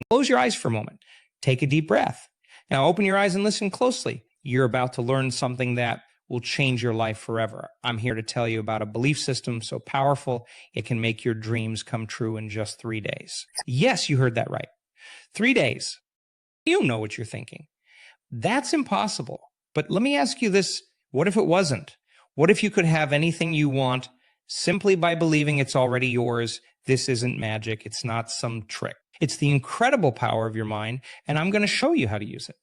Close your eyes for a moment. Take a deep breath. Now open your eyes and listen closely. You're about to learn something that will change your life forever. I'm here to tell you about a belief system so powerful it can make your dreams come true in just 3 days. Yes, you heard that right. 3 days. You know what you're thinking. That's impossible. But let me ask you this. What if it wasn't? What if you could have anything you want simply by believing it's already yours? This isn't magic. It's not some trick. It's the incredible power of your mind, and I'm going to show you how to use it.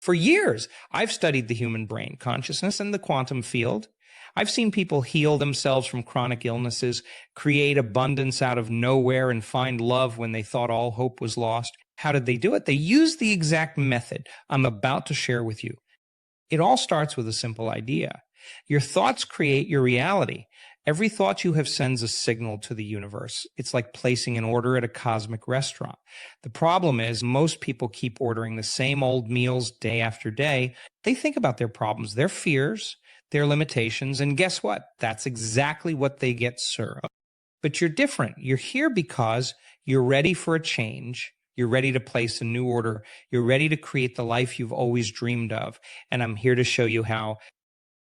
For years, I've studied the human brain, consciousness, and the quantum field. I've seen people heal themselves from chronic illnesses, create abundance out of nowhere, and find love when they thought all hope was lost. How did they do it? They used the exact method I'm about to share with you. It all starts with a simple idea. Your thoughts create your reality. Every thought you have sends a signal to the universe. It's like placing an order at a cosmic restaurant. The problem is most people keep ordering the same old meals day after day. They think about their problems, their fears, their limitations, and guess what? That's exactly what they get served. But you're different. You're here because you're ready for a change. You're ready to place a new order. You're ready to create the life you've always dreamed of. And I'm here to show you how.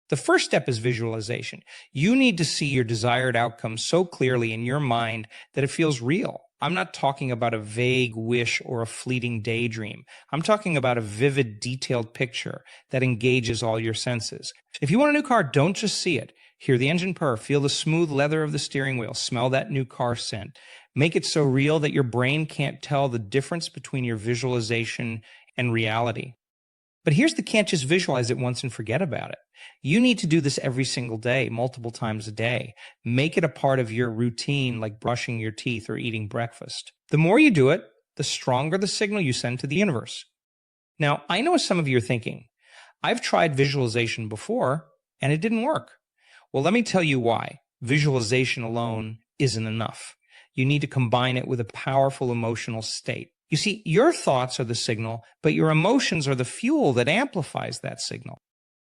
The first step is visualization. You need to see your desired outcome so clearly in your mind that it feels real. I'm not talking about a vague wish or a fleeting daydream. I'm talking about a vivid, detailed picture that engages all your senses. If you want a new car, don't just see it. Hear the engine purr, feel the smooth leather of the steering wheel, smell that new car scent. Make it so real that your brain can't tell the difference between your visualization and reality. But here's the can't just visualize it once and forget about it. You need to do this every single day, multiple times a day. Make it a part of your routine, like brushing your teeth or eating breakfast. The more you do it, the stronger the signal you send to the universe. Now, I know some of you are thinking, I've tried visualization before and it didn't work. Well, let me tell you why. Visualization alone isn't enough. You need to combine it with a powerful emotional state. You see, your thoughts are the signal, but your emotions are the fuel that amplifies that signal.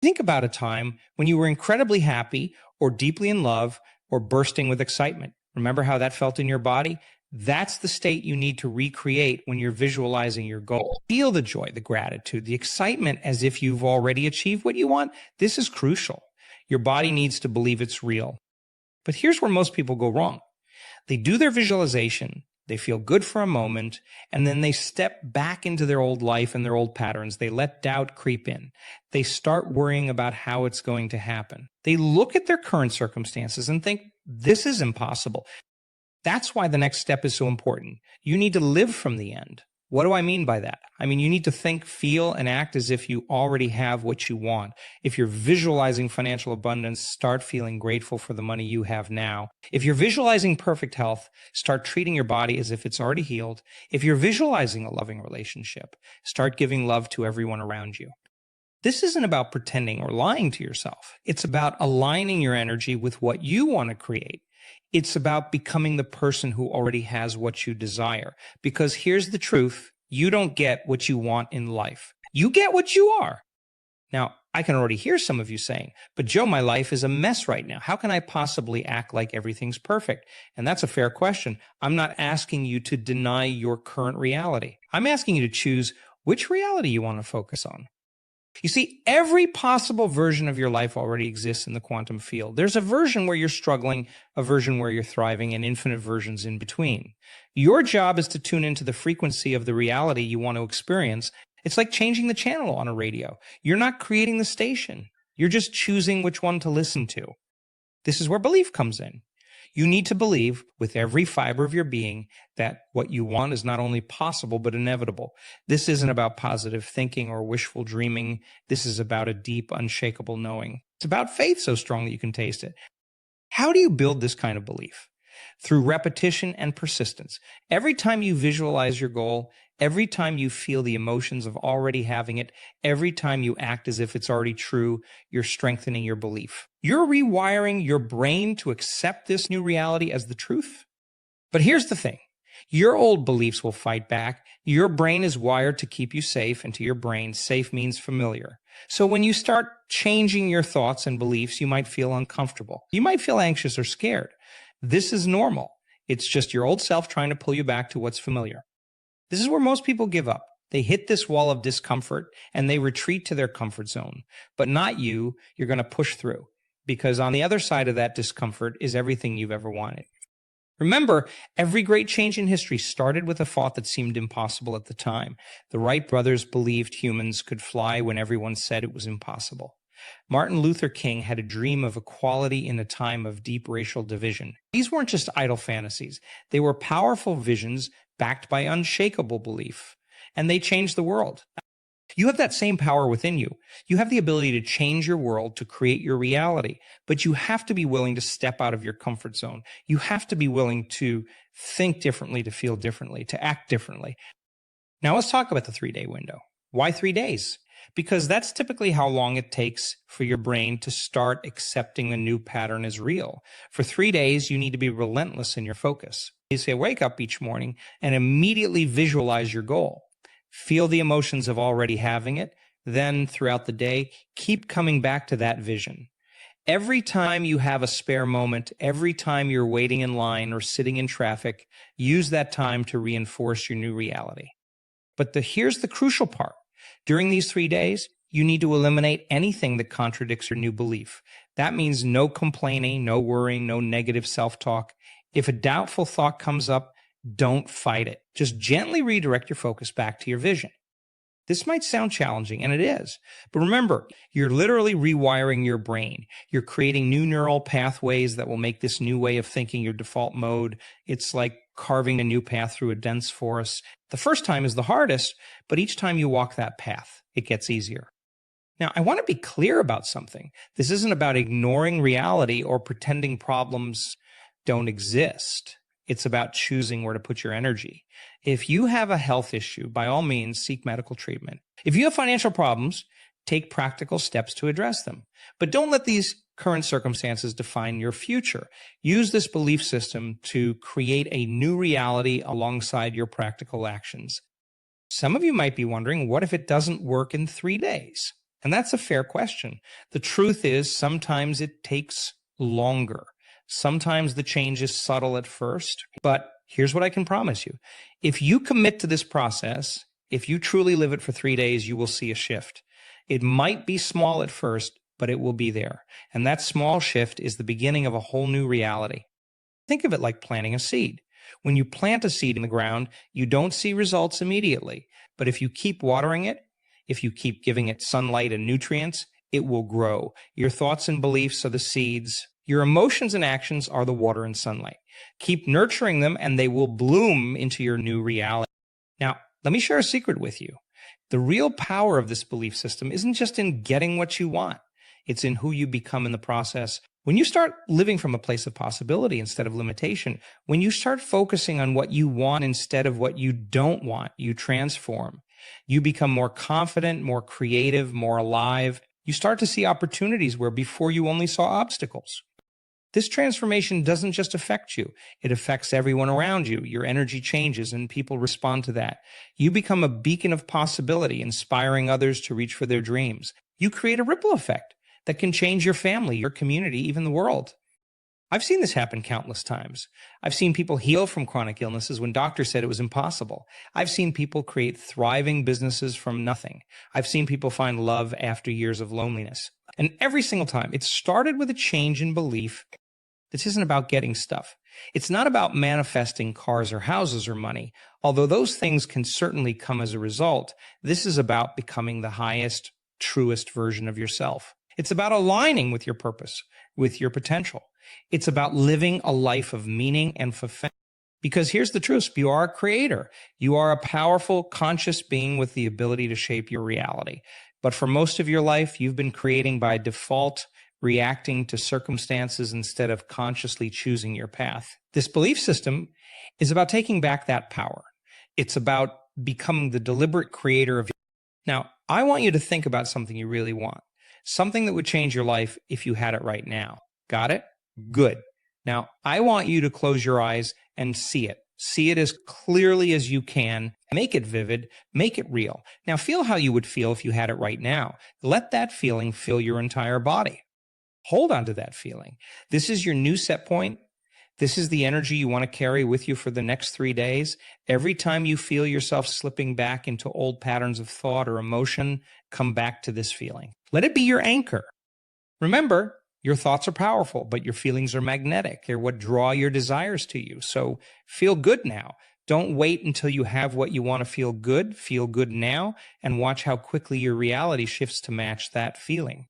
Think about a time when you were incredibly happy or deeply in love or bursting with excitement. Remember how that felt in your body? That's the state you need to recreate when you're visualizing your goal. Feel the joy, the gratitude, the excitement as if you've already achieved what you want. This is crucial. Your body needs to believe it's real. But here's where most people go wrong. They do their visualization. They feel good for a moment, and then they step back into their old life and their old patterns. They let doubt creep in. They start worrying about how it's going to happen. They look at their current circumstances and think, this is impossible. That's why the next step is so important. You need to live from the end. What do I mean by that? I mean, you need to think, feel, and act as if you already have what you want. If you're visualizing financial abundance, start feeling grateful for the money you have now. If you're visualizing perfect health, start treating your body as if it's already healed. If you're visualizing a loving relationship, start giving love to everyone around you. This isn't about pretending or lying to yourself. It's about aligning your energy with what you want to create. It's about becoming the person who already has what you desire. Because here's the truth. You don't get what you want in life. You get what you are. Now, I can already hear some of you saying, but Joe, my life is a mess right now. How can I possibly act like everything's perfect? And that's a fair question. I'm not asking you to deny your current reality. I'm asking you to choose which reality you want to focus on. You see, every possible version of your life already exists in the quantum field. There's a version where you're struggling, a version where you're thriving, and infinite versions in between. Your job is to tune into the frequency of the reality you want to experience. It's like changing the channel on a radio. You're not creating the station. You're just choosing which one to listen to. This is where belief comes in. You need to believe with every fiber of your being that what you want is not only possible, but inevitable. This isn't about positive thinking or wishful dreaming. This is about a deep, unshakable knowing. It's about faith so strong that you can taste it. How do you build this kind of belief? Through repetition and persistence. Every time you visualize your goal, every time you feel the emotions of already having it, every time you act as if it's already true, you're strengthening your belief. You're rewiring your brain to accept this new reality as the truth. But here's the thing. Your old beliefs will fight back. Your brain is wired to keep you safe, and to your brain, safe means familiar. So when you start changing your thoughts and beliefs, you might feel uncomfortable. You might feel anxious or scared. This is normal. It's just your old self trying to pull you back to what's familiar. This is where most people give up. They hit this wall of discomfort and they retreat to their comfort zone. But not you. You're going to push through, because on the other side of that discomfort is everything you've ever wanted. Remember, every great change in history started with a thought that seemed impossible at the time. The Wright brothers believed humans could fly when everyone said it was impossible. Martin Luther King had a dream of equality in a time of deep racial division. These weren't just idle fantasies. They were powerful visions backed by unshakable belief. And they changed the world. You have that same power within you. You have the ability to change your world, to create your reality, but you have to be willing to step out of your comfort zone. You have to be willing to think differently, to feel differently, to act differently. Now let's talk about the 3-day window. Why 3 days? Because that's typically how long it takes for your brain to start accepting a new pattern as real. For 3 days, you need to be relentless in your focus. You say, wake up each morning and immediately visualize your goal. Feel the emotions of already having it. Then throughout the day, keep coming back to that vision. Every time you have a spare moment, every time you're waiting in line or sitting in traffic, use that time to reinforce your new reality. But here's the crucial part. During these 3 days, you need to eliminate anything that contradicts your new belief. That means no complaining, no worrying, no negative self-talk. If a doubtful thought comes up, don't fight it. Just gently redirect your focus back to your vision. This might sound challenging, and it is. But remember, you're literally rewiring your brain. You're creating new neural pathways that will make this new way of thinking your default mode. It's like carving a new path through a dense forest. The first time is the hardest, but each time you walk that path, it gets easier. Now, I want to be clear about something. This isn't about ignoring reality or pretending problems don't exist. It's about choosing where to put your energy. If you have a health issue, by all means, seek medical treatment. If you have financial problems, take practical steps to address them. But don't let these current circumstances define your future. Use this belief system to create a new reality alongside your practical actions. Some of you might be wondering, what if it doesn't work in 3 days? And that's a fair question. The truth is, sometimes it takes longer. Sometimes the change is subtle at first, but here's what I can promise you. If you commit to this process, if you truly live it for 3 days, you will see a shift. It might be small at first, but it will be there. And that small shift is the beginning of a whole new reality. Think of it like planting a seed. When you plant a seed in the ground, you don't see results immediately. But if you keep watering it, if you keep giving it sunlight and nutrients, it will grow. Your thoughts and beliefs are the seeds. Your emotions and actions are the water and sunlight. Keep nurturing them and they will bloom into your new reality. Now, let me share a secret with you. The real power of this belief system isn't just in getting what you want. It's in who you become in the process. When you start living from a place of possibility instead of limitation, when you start focusing on what you want instead of what you don't want, you transform. You become more confident, more creative, more alive. You start to see opportunities where before you only saw obstacles. This transformation doesn't just affect you. It affects everyone around you. Your energy changes and people respond to that. You become a beacon of possibility, inspiring others to reach for their dreams. You create a ripple effect that can change your family, your community, even the world. I've seen this happen countless times. I've seen people heal from chronic illnesses when doctors said it was impossible. I've seen people create thriving businesses from nothing. I've seen people find love after years of loneliness. And every single time, it started with a change in belief. This isn't about getting stuff. It's not about manifesting cars or houses or money. Although those things can certainly come as a result, this is about becoming the highest, truest version of yourself. It's about aligning with your purpose, with your potential. It's about living a life of meaning and fulfillment. Because here's the truth, you are a creator. You are a powerful, conscious being with the ability to shape your reality. But for most of your life, you've been creating by default, reacting to circumstances instead of consciously choosing your path. This belief system is about taking back that power. It's about becoming the deliberate creator of. Now, I want you to think about something you really want. Something that would change your life if you had it right now. Got it? Good. Now, I want you to close your eyes and see it. See it as clearly as you can. Make it vivid. Make it real. Now, feel how you would feel if you had it right now. Let that feeling fill your entire body. Hold on to that feeling. This is your new set point. This is the energy you want to carry with you for the next 3 days. Every time you feel yourself slipping back into old patterns of thought or emotion, come back to this feeling. Let it be your anchor. Remember, your thoughts are powerful, but your feelings are magnetic. They're what draw your desires to you. So feel good now. Don't wait until you have what you want to feel good. Feel good now and watch how quickly your reality shifts to match that feeling.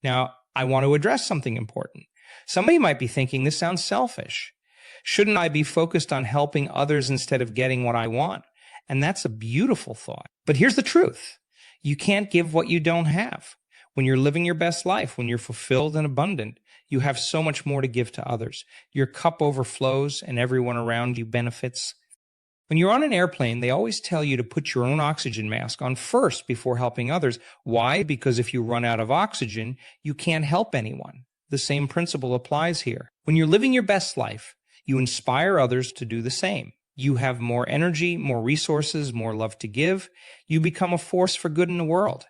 Now, I want to address something important. Somebody might be thinking, this sounds selfish. Shouldn't I be focused on helping others instead of getting what I want? And that's a beautiful thought. But here's the truth. You can't give what you don't have. When you're living your best life, when you're fulfilled and abundant, you have so much more to give to others. Your cup overflows and everyone around you benefits. When you're on an airplane, they always tell you to put your own oxygen mask on first before helping others. Why? Because if you run out of oxygen, you can't help anyone. The same principle applies here. When you're living your best life, you inspire others to do the same. You have more energy, more resources, more love to give. You become a force for good in the world.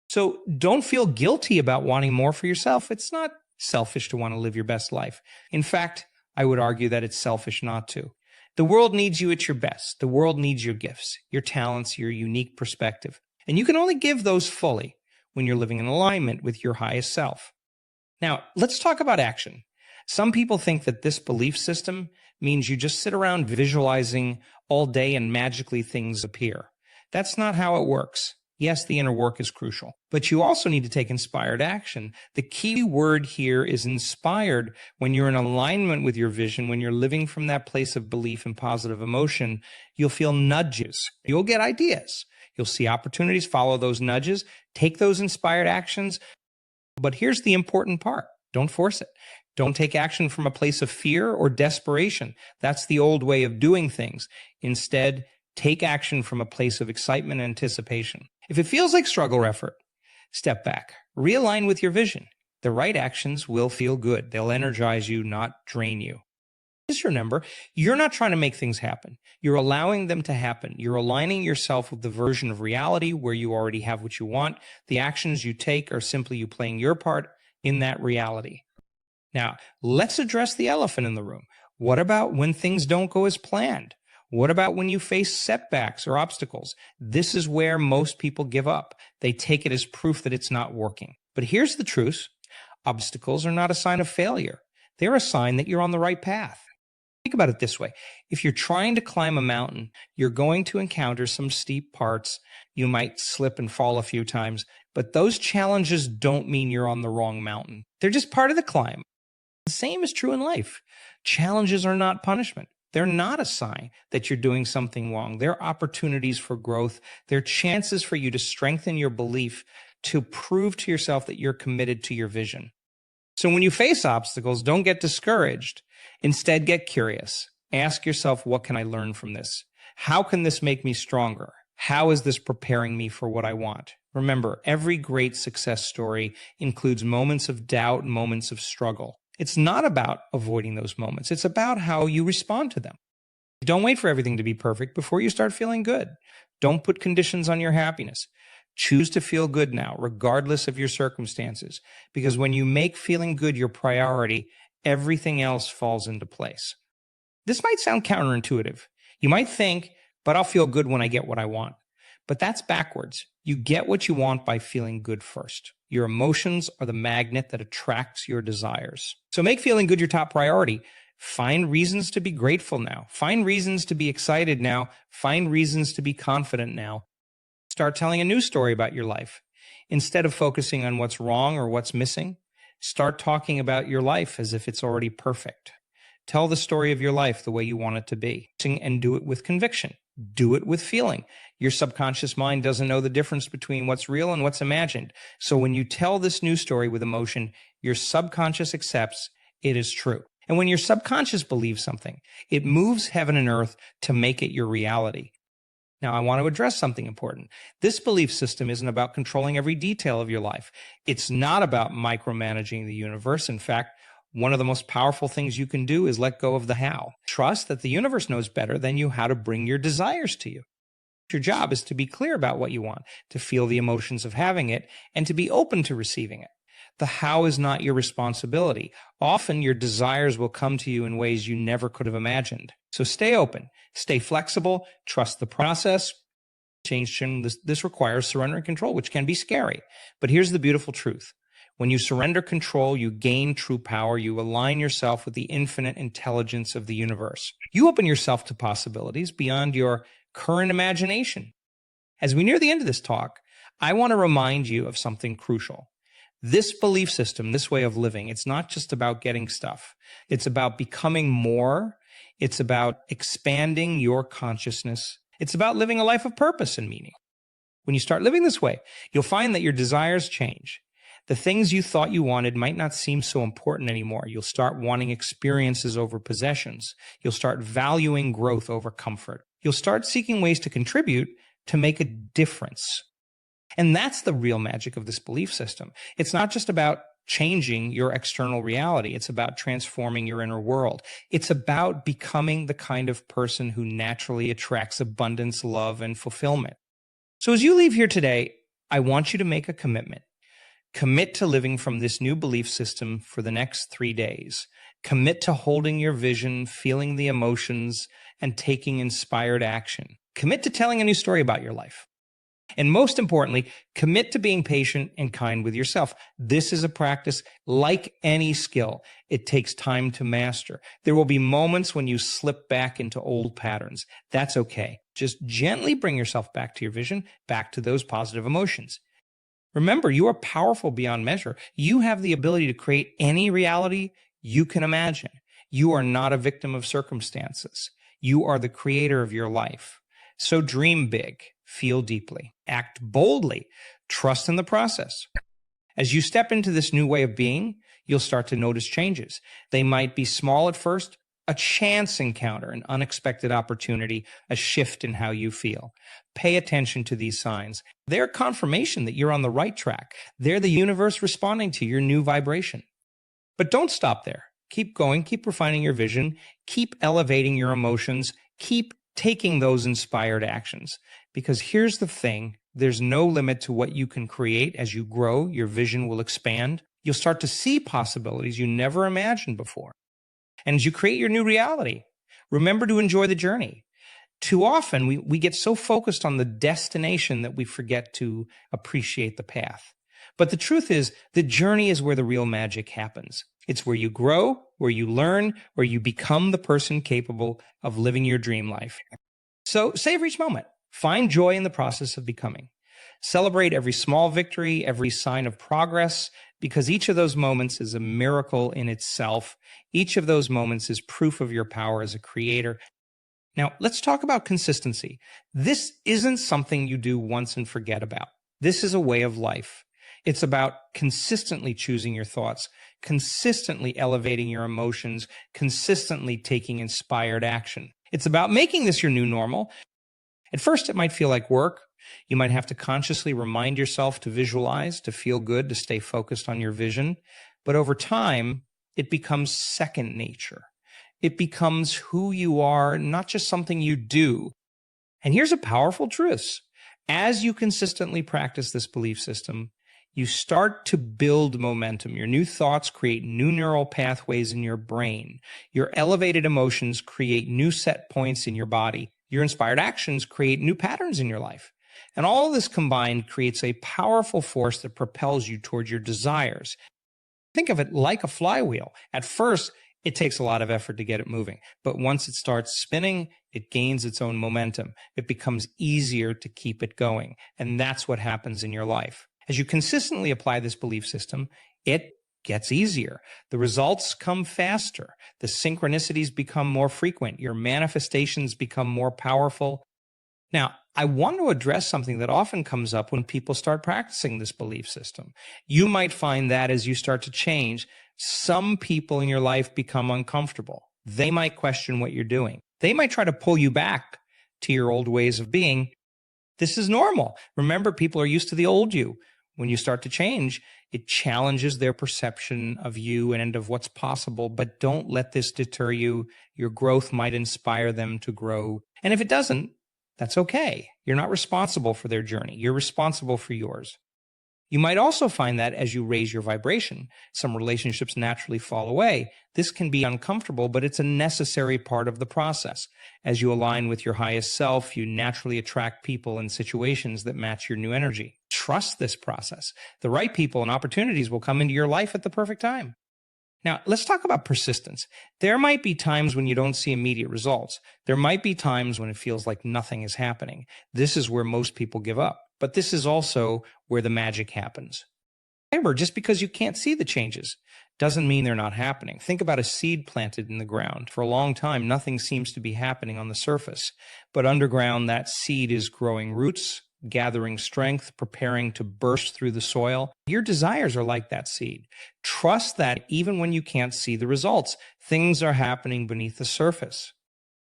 So don't feel guilty about wanting more for yourself. It's not selfish to want to live your best life. In fact, I would argue that it's selfish not to. The world needs you at your best. The world needs your gifts, your talents, your unique perspective. And you can only give those fully when you're living in alignment with your highest self. Now, let's talk about action. Some people think that this belief system means you just sit around visualizing all day and magically things appear. That's not how it works. Yes, the inner work is crucial, but you also need to take inspired action. The key word here is inspired. When you're in alignment with your vision, when you're living from that place of belief and positive emotion, you'll feel nudges. You'll get ideas. You'll see opportunities, follow those nudges, take those inspired actions. But here's the important part. Don't force it. Don't take action from a place of fear or desperation. That's the old way of doing things. Instead, take action from a place of excitement and anticipation. If it feels like struggle or effort, step back. Realign with your vision. The right actions will feel good. They'll energize you, not drain you. Just remember, you're not trying to make things happen. You're allowing them to happen. You're aligning yourself with the version of reality where you already have what you want. The actions you take are simply you playing your part in that reality. Now, let's address the elephant in the room. What about when things don't go as planned? What about when you face setbacks or obstacles? This is where most people give up. They take it as proof that it's not working. But here's the truth. Obstacles are not a sign of failure. They're a sign that you're on the right path. Think about it this way. If you're trying to climb a mountain, you're going to encounter some steep parts. You might slip and fall a few times, but those challenges don't mean you're on the wrong mountain. They're just part of the climb. The same is true in life. Challenges are not punishment. They're not a sign that you're doing something wrong. They're opportunities for growth. They're chances for you to strengthen your belief, to prove to yourself that you're committed to your vision. So when you face obstacles, don't get discouraged. Instead, get curious. Ask yourself, what can I learn from this? How can this make me stronger? How is this preparing me for what I want? Remember, every great success story includes moments of doubt, moments of struggle. It's not about avoiding those moments. It's about how you respond to them. Don't wait for everything to be perfect before you start feeling good. Don't put conditions on your happiness. Choose to feel good now, regardless of your circumstances, because when you make feeling good your priority, everything else falls into place. This might sound counterintuitive. You might think, but I'll feel good when I get what I want. But that's backwards. You get what you want by feeling good first. Your emotions are the magnet that attracts your desires. So make feeling good your top priority. Find reasons to be grateful now. Find reasons to be excited now. Find reasons to be confident now. Start telling a new story about your life. Instead of focusing on what's wrong or what's missing, start talking about your life as if it's already perfect. Tell the story of your life the way you want it to be, and do it with conviction. Do it with feeling. Your subconscious mind doesn't know the difference between what's real and what's imagined. So when you tell this new story with emotion, your subconscious accepts it is true. And when your subconscious believes something, it moves heaven and earth to make it your reality. Now, I want to address something important. This belief system isn't about controlling every detail of your life. It's not about micromanaging the universe. In fact, one of the most powerful things you can do is let go of the how. Trust that the universe knows better than you how to bring your desires to you. Your job is to be clear about what you want, to feel the emotions of having it, and to be open to receiving it. The how is not your responsibility. Often your desires will come to you in ways you never could have imagined. So stay open, stay flexible, trust the process. Change this requires surrender and control, which can be scary. But here's the beautiful truth. When you surrender control, you gain true power. You align yourself with the infinite intelligence of the universe. You open yourself to possibilities beyond your current imagination. As we near the end of this talk, I want to remind you of something crucial. This belief system, this way of living, it's not just about getting stuff. It's about becoming more. It's about expanding your consciousness. It's about living a life of purpose and meaning. When you start living this way, you'll find that your desires change. The things you thought you wanted might not seem so important anymore. You'll start wanting experiences over possessions. You'll start valuing growth over comfort. You'll start seeking ways to contribute to make a difference. And that's the real magic of this belief system. It's not just about changing your external reality. It's about transforming your inner world. It's about becoming the kind of person who naturally attracts abundance, love, and fulfillment. So as you leave here today, I want you to make a commitment. Commit to living from this new belief system for the next 3 days. Commit to holding your vision, feeling the emotions, and taking inspired action. Commit to telling a new story about your life. And most importantly, commit to being patient and kind with yourself. This is a practice like any skill. It takes time to master. There will be moments when you slip back into old patterns. That's okay. Just gently bring yourself back to your vision, back to those positive emotions. Remember, you are powerful beyond measure. You have the ability to create any reality you can imagine. You are not a victim of circumstances. You are the creator of your life. So dream big, feel deeply, act boldly, trust in the process. As you step into this new way of being, you'll start to notice changes. They might be small at first, a chance encounter, an unexpected opportunity, a shift in how you feel. Pay attention to these signs. They're confirmation that you're on the right track. They're the universe responding to your new vibration. But don't stop there. Keep going, keep refining your vision, keep elevating your emotions, keep taking those inspired actions. Because here's the thing, there's no limit to what you can create. As you grow, your vision will expand. You'll start to see possibilities you never imagined before. And as you create your new reality, remember to enjoy the journey. Too often, we get so focused on the destination that we forget to appreciate the path. But the truth is, the journey is where the real magic happens. It's where you grow, where you learn, where you become the person capable of living your dream life. So savor each moment. Find joy in the process of becoming. Celebrate every small victory, every sign of progress, because each of those moments is a miracle in itself. Each of those moments is proof of your power as a creator. Now, let's talk about consistency. This isn't something you do once and forget about. This is a way of life. It's about consistently choosing your thoughts, consistently elevating your emotions, consistently taking inspired action. It's about making this your new normal. At first, it might feel like work. You might have to consciously remind yourself to visualize, to feel good, to stay focused on your vision. But over time, it becomes second nature. It becomes who you are, not just something you do. And here's a powerful truth. As you consistently practice this belief system, you start to build momentum. Your new thoughts create new neural pathways in your brain. Your elevated emotions create new set points in your body. Your inspired actions create new patterns in your life. And all of this combined creates a powerful force that propels you towards your desires. Think of it like a flywheel. At first, it takes a lot of effort to get it moving. But once it starts spinning, it gains its own momentum. It becomes easier to keep it going. And that's what happens in your life. As you consistently apply this belief system, it gets easier. The results come faster. The synchronicities become more frequent. Your manifestations become more powerful. Now, I want to address something that often comes up when people start practicing this belief system. You might find that as you start to change, some people in your life become uncomfortable. They might question what you're doing. They might try to pull you back to your old ways of being. This is normal. Remember, people are used to the old you. When you start to change, it challenges their perception of you and of what's possible, but don't let this deter you. Your growth might inspire them to grow. And if it doesn't, that's okay. You're not responsible for their journey. You're responsible for yours. You might also find that as you raise your vibration, some relationships naturally fall away. This can be uncomfortable, but it's a necessary part of the process. As you align with your highest self, you naturally attract people and situations that match your new energy. Trust this process. The right people and opportunities will come into your life at the perfect time. Now, let's talk about persistence. There might be times when you don't see immediate results. There might be times when it feels like nothing is happening. This is where most people give up. But this is also where the magic happens. Remember, just because you can't see the changes doesn't mean they're not happening. Think about a seed planted in the ground. For a long time, nothing seems to be happening on the surface. But underground, that seed is growing roots, gathering strength, preparing to burst through the soil. Your desires are like that seed. Trust that even when you can't see the results, things are happening beneath the surface.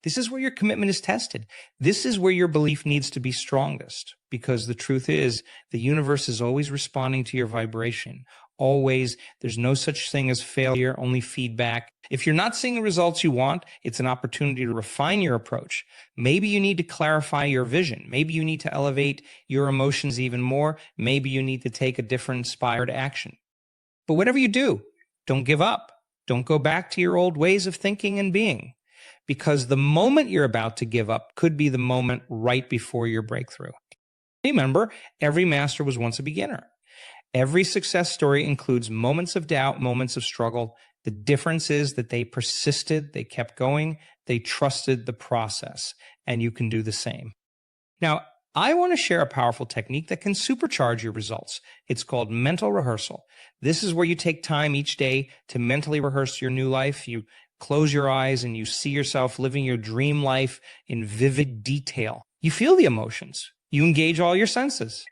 This is where your commitment is tested. This is where your belief needs to be strongest, because the truth is the universe is always responding to your vibration. Always. There's no such thing as failure, only feedback. If you're not seeing the results you want, it's an opportunity to refine your approach. Maybe you need to clarify your vision. Maybe you need to elevate your emotions even more. Maybe you need to take a different inspired action. But whatever you do, don't give up. Don't go back to your old ways of thinking and being. Because the moment you're about to give up could be the moment right before your breakthrough. Remember, every master was once a beginner. Every success story includes moments of doubt, moments of struggle. The difference is that they persisted, they kept going, they trusted the process, and you can do the same. Now, I want to share a powerful technique that can supercharge your results. It's called mental rehearsal. This is where you take time each day to mentally rehearse your new life. You close your eyes and you see yourself living your dream life in vivid detail. You feel the emotions. You engage all your senses.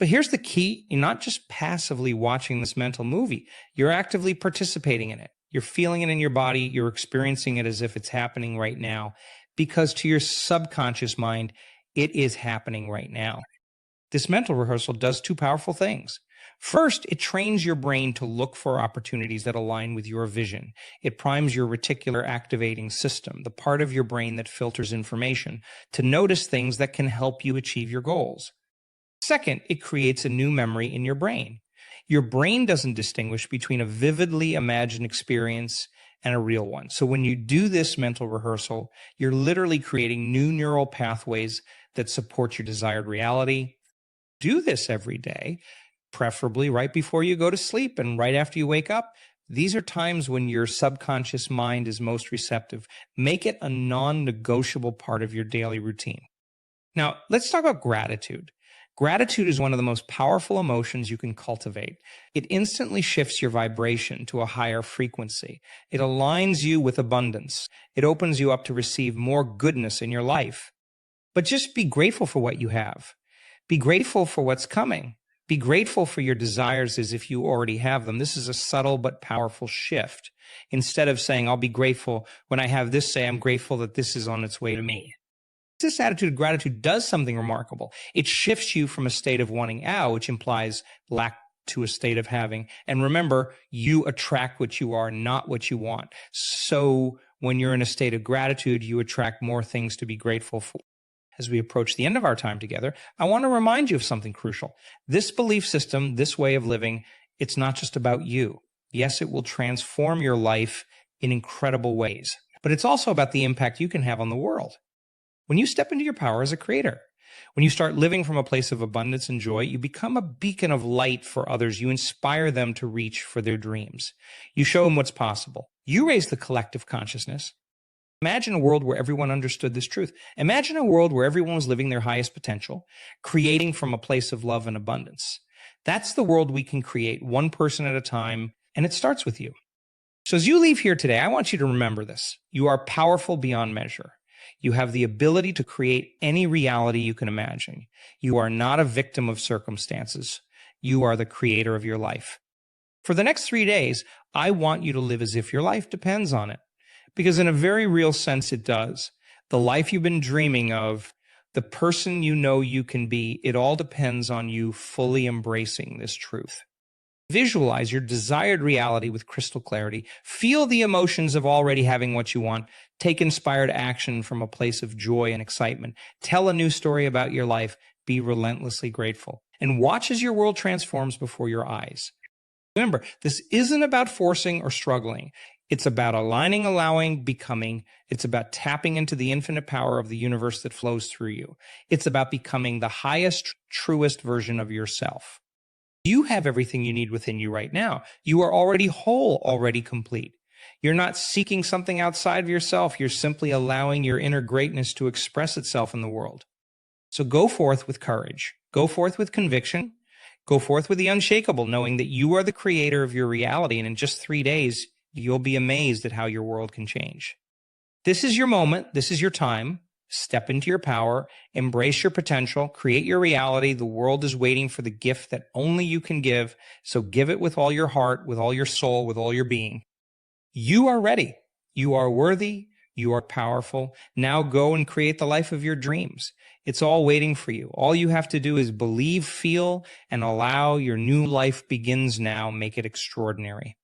But here's the key. You're not just passively watching this mental movie. You're actively participating in it. You're feeling it in your body. You're experiencing it as if it's happening right now. Because to your subconscious mind, it is happening right now. This mental rehearsal does two powerful things. First, it trains your brain to look for opportunities that align with your vision. It primes your reticular activating system, the part of your brain that filters information, to notice things that can help you achieve your goals. Second, it creates a new memory in your brain. Your brain doesn't distinguish between a vividly imagined experience and a real one. So when you do this mental rehearsal, you're literally creating new neural pathways that support your desired reality. Do this every day, preferably right before you go to sleep and right after you wake up. These are times when your subconscious mind is most receptive. Make it a non-negotiable part of your daily routine. Now, let's talk about gratitude. Gratitude is one of the most powerful emotions you can cultivate. It instantly shifts your vibration to a higher frequency. It aligns you with abundance. It opens you up to receive more goodness in your life. But just be grateful for what you have. Be grateful for what's coming. Be grateful for your desires as if you already have them. This is a subtle but powerful shift. Instead of saying, I'll be grateful when I have this, say, I'm grateful that this is on its way to me. This attitude of gratitude does something remarkable. It shifts you from a state of wanting out, which implies lack, to a state of having. And remember, you attract what you are, not what you want. So when you're in a state of gratitude, you attract more things to be grateful for. As we approach the end of our time together, I want to remind you of something crucial. This belief system, this way of living, it's not just about you. Yes, it will transform your life in incredible ways, but it's also about the impact you can have on the world. When you step into your power as a creator, when you start living from a place of abundance and joy, you become a beacon of light for others. You inspire them to reach for their dreams. You show them what's possible. You raise the collective consciousness. Imagine a world where everyone understood this truth. Imagine a world where everyone was living their highest potential, creating from a place of love and abundance. That's the world we can create, one person at a time, and it starts with you. So as you leave here today, I want you to remember this. You are powerful beyond measure. You have the ability to create any reality you can imagine. You are not a victim of circumstances. You are the creator of your life. For the next 3 days, I want you to live as if your life depends on it. Because in a very real sense, it does. The life you've been dreaming of, the person you know you can be, it all depends on you fully embracing this truth. Visualize your desired reality with crystal clarity. Feel the emotions of already having what you want. Take inspired action from a place of joy and excitement. Tell a new story about your life. Be relentlessly grateful. And watch as your world transforms before your eyes. Remember, this isn't about forcing or struggling. It's about aligning, allowing, becoming. It's about tapping into the infinite power of the universe that flows through you. It's about becoming the highest, truest version of yourself. You have everything you need within you right now. You are already whole, already complete. You're not seeking something outside of yourself. You're simply allowing your inner greatness to express itself in the world. So go forth with courage. Go forth with conviction. Go forth with the unshakable, knowing that you are the creator of your reality. And in just 3 days, you'll be amazed at how your world can change. This is your moment. This is your time. Step into your power, embrace your potential, create your reality. The world is waiting for the gift that only you can give. So give it with all your heart, with all your soul, with all your being. You are ready. You are worthy. You are powerful. Now go and create the life of your dreams. It's all waiting for you. All you have to do is believe, feel, and allow your new life begins now. Make it extraordinary.